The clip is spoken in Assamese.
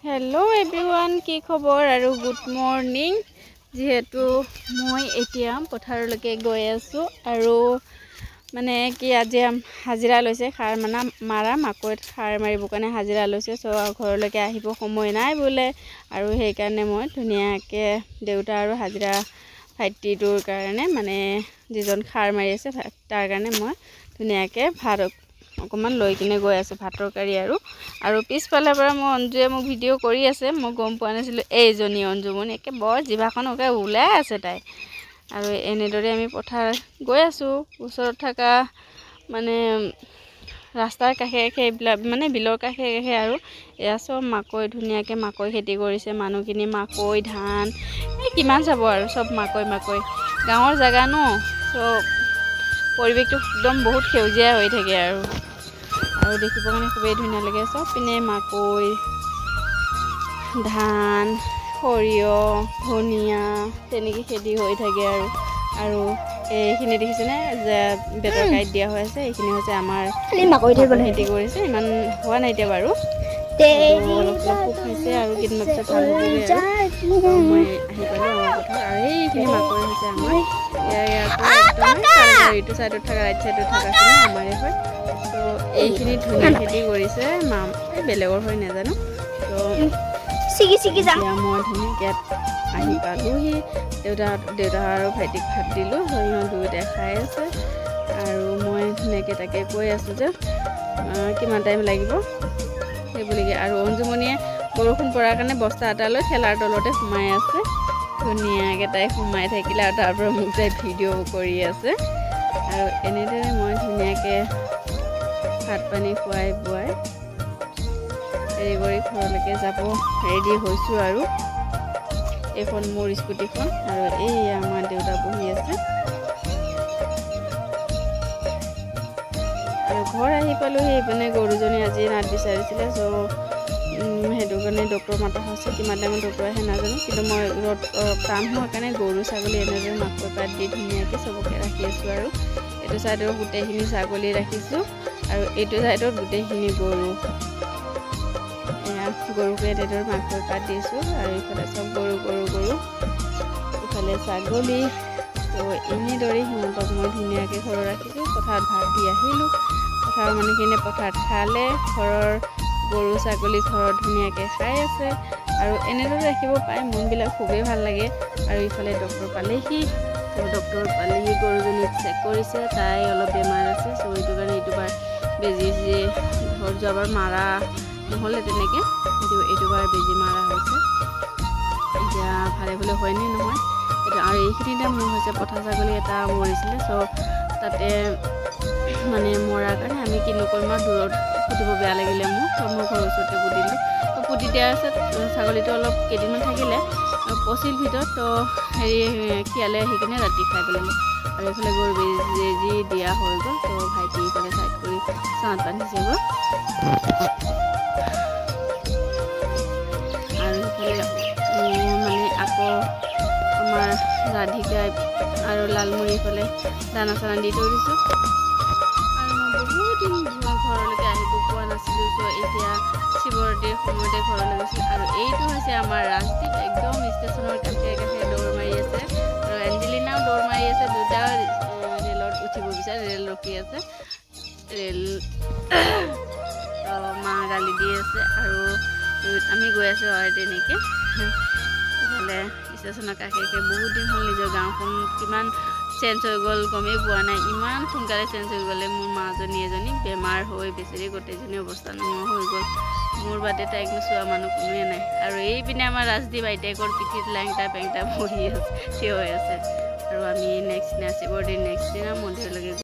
हेलो एवरीवन की खबर और गुड मर्निंग जेहेतु मैं एतिया पथारলৈকে गई आसो और माने कि आज हाजिरा लैसे खार मारा माकैत खार मारिब कारण हाजिरा लैसे सो घरলৈকে आहिब समय নাই बोले और সেইকাৰণে मैं धुनियाके देउता और हाजिरा भाइटिटोर कारण माने जिजन खार मारि আছে तार कारण मैं धुनियाके भात অকমান লৈ কিনে গৈ আছে ভাতৰ কাৰি আৰু পিছফালে পৰা মই অঞ্জুৱে মোক ভিডিও কৰি আছে মই গম পোৱা নাছিলো এইজনী অঞ্জুমনি একে বৰ জিভাখন ওকে ওলাই আছে তাই আৰু এনেদৰে আমি পথাৰ গৈ আছো ওচৰত থকা মানে ৰাস্তাৰ কাষে কাষে মানে বিলৰ কাষে কাষে আৰু এয়া সব মাকৈ ধুনিয়াকে মাকৈ খেতি কৰিছে মানুহখিনি মাকৈ ধান এই কিমান চাব আৰু সব মাকৈ গাঁৱৰ জাগা ন সব পৰিৱেশটো একদম বহুত সেউজীয়া হৈ থাকে আৰু দেখিব কাৰণে খুবেই ধুনীয়া লাগে সব পিনে মাকৈ ধান সৰিয়হ ধনিয়া তেনেকৈ খেতি হৈ থাকে আৰু এইখিনি দেখিছেনে যে বেতৰ কাইট দিয়া হৈ আছে এইখিনি হৈছে আমাৰ মাকৈ খেতি কৰিছে ইমান হোৱা নাই এতিয়া বাৰু অলপ হৈছে আৰু কেইদিনমান পিছত ভাল হ'বগৈ আৰু মই আহি পালোঁ আমাৰ পথাৰ আৰু এইখিনি মাকৈ হৈছে আমাৰ এইটো সাইডত থাকা ৰাইট সাইডত থাকাখিনি আমাৰে হয় তো এইখিনি ধুনীয়া খেতি কৰিছে মাম বেলেগৰ হৈ নাজানো তো চিকি যা মই ধুনীয়াকৈ আহি পালোহি দেউতা আৰু ভাইটিক ভাত দিলোঁ সিহঁত দুয়োটাই খাই আছে আৰু মই ধুনীয়াকৈ তাকে কৈ আছোঁ যে কিমান টাইম লাগিব সেইবুলিকে আৰু অঞ্জুমনিয়ে বৰষুণ পৰাৰ কাৰণে বস্তা এটা লৈ ঠেলাৰ তলতে সোমাই আছে ধুনীয়াকৈ তাই সোমাই থাকিলে আৰু তাৰ পৰা মোক তাই ভিডিঅ' কৰি আছে আৰু এনেদৰে মই ধুনীয়াকৈ ভাত পানী খুৱাই বুৱাই হেৰি কৰি ঘৰলৈকে যাব ৰেডি হৈছোঁ আৰু এইখন মোৰ স্কুটিখন আৰু এই আমাৰ দেউতা বহি আছে আৰু ঘৰ আহি পালোহি এইপিনে গৰুজনী আজি নাট বিচাৰিছিলে চ' সেইটো কাৰণে ডক্টৰ মাতা হৈছে কিমান টাইমত ডক্টৰ আহে নাজানো কিন্তু মই কাম হোৱাৰ কাৰণে গৰু ছাগলী এনেদৰে মাকৈ পাত দি ধুনীয়াকৈ চবকে ৰাখি আছোঁ আৰু এইটো ছাইডৰ গোটেইখিনি ছাগলী ৰাখিছোঁ আৰু এইটো ছাইডত গোটেইখিনি গৰু গৰুকে এনেদৰে মাকৈ পাত দিছোঁ আৰু ইফালে চব গৰু ইফালে ছাগলী তো এনেদৰে সিহঁতক মই ধুনীয়াকৈ ঘৰত ৰাখিছোঁ পথাৰত ভাত দি আহিলোঁ পথাৰৰ মানুহখিনিয়ে পথাৰত খালে ঘৰৰ গৰু ছাগলী ঘৰত ধুনীয়াকৈ খাই আছে আৰু এনেদৰে ৰাখিব পাই মনবিলাক খুবেই ভাল লাগে আৰু ইফালে ডক্টৰ পালেহি তো ডক্টৰ পালেহি গৰুজনীক চেক কৰিছে তাই অলপ বেমাৰ আছে চ' এইটো কাৰণে এইটোবাৰ বেজি ধৰ যোৱাবাৰ মাৰা নহ'লে তেনেকৈ কিন্তু এইটোবাৰ বেজি মাৰা হৈছে এতিয়া ভালে ভালে হয়নে নহয় এইটো আৰু এইখিনিতে মোৰ হৈছে পঠা ছাগলী এটা মৰিছিলে চ' তাতে মানে মৰাৰ কাৰণে আমি কি নকৰিম আৰু দূৰত পুতিব বেয়া লাগিলে মোৰ চ' মই ঘৰৰ ওচৰতে পুতিলোঁ তো পুতি দিয়াৰ পিছত ছাগলীটো অলপ কেইদিনমান থাকিলে পচিল ভিতৰত তো হেৰি শিয়ালে আহি কিনে ৰাতি খাই পেলালোঁ আৰু এইফালে গৰু বেজি দিয়া হৈ গ'ল তো ভাইটি এইফালে চাইড কৰি চাঁত বান্ধিছেগৈ আৰু সেইফালে মানে আকৌ আমাৰ ৰাধিকা আৰু লালমুড়ি এইফালে দানা চানা দি থৈ দিছোঁ আৰু মই বহুত দিন ঘৰলৈকে আহিব পোৱা নাছিলোঁ চ' এতিয়া শিৱৰাত্ৰিৰ সময়তে ঘৰলৈ গৈছোঁ আৰু এইটো হৈছে আমাৰ ৰাজদ্বীপ একদম ষ্টেচনৰ কাষে কাষে দৌৰ মাৰি আছে আৰু এঞ্জেলিনাও দৌৰ মাৰি আছে দুটা ৰেলত উঠিব বিচাৰে ৰেল ৰখি আছে ৰেল মা গালি দি আছে আৰু আমি গৈ আছোঁ আৰু তেনেকৈ ইফালে ষ্টেচনৰ কাষে কাষে বহুত দিন হ'ল নিজৰ গাঁওখন কিমান চেঞ্জ হৈ গ'ল গমেই পোৱা নাই ইমান সোনকালে চেঞ্জ হৈ গ'লে মোৰ মাজনী এজনী বেমাৰ হৈ বেচেৰি গোটেইজনী অৱস্থা নোহোৱা হৈ গ'ল মোৰ বাদে তাইক চোৱা মানুহ কোনোৱে নাই আৰু এইপিনে আমাৰ ৰাজদ্বীপ আইতাকৰ পিঠিত লেংটা পেংটা বহি আছে থিয় হৈ আছে আৰু আমি নেক্সট দিনা শিৱৰাত্ৰিৰ নেক্সট দিনা মন্দিৰলৈকে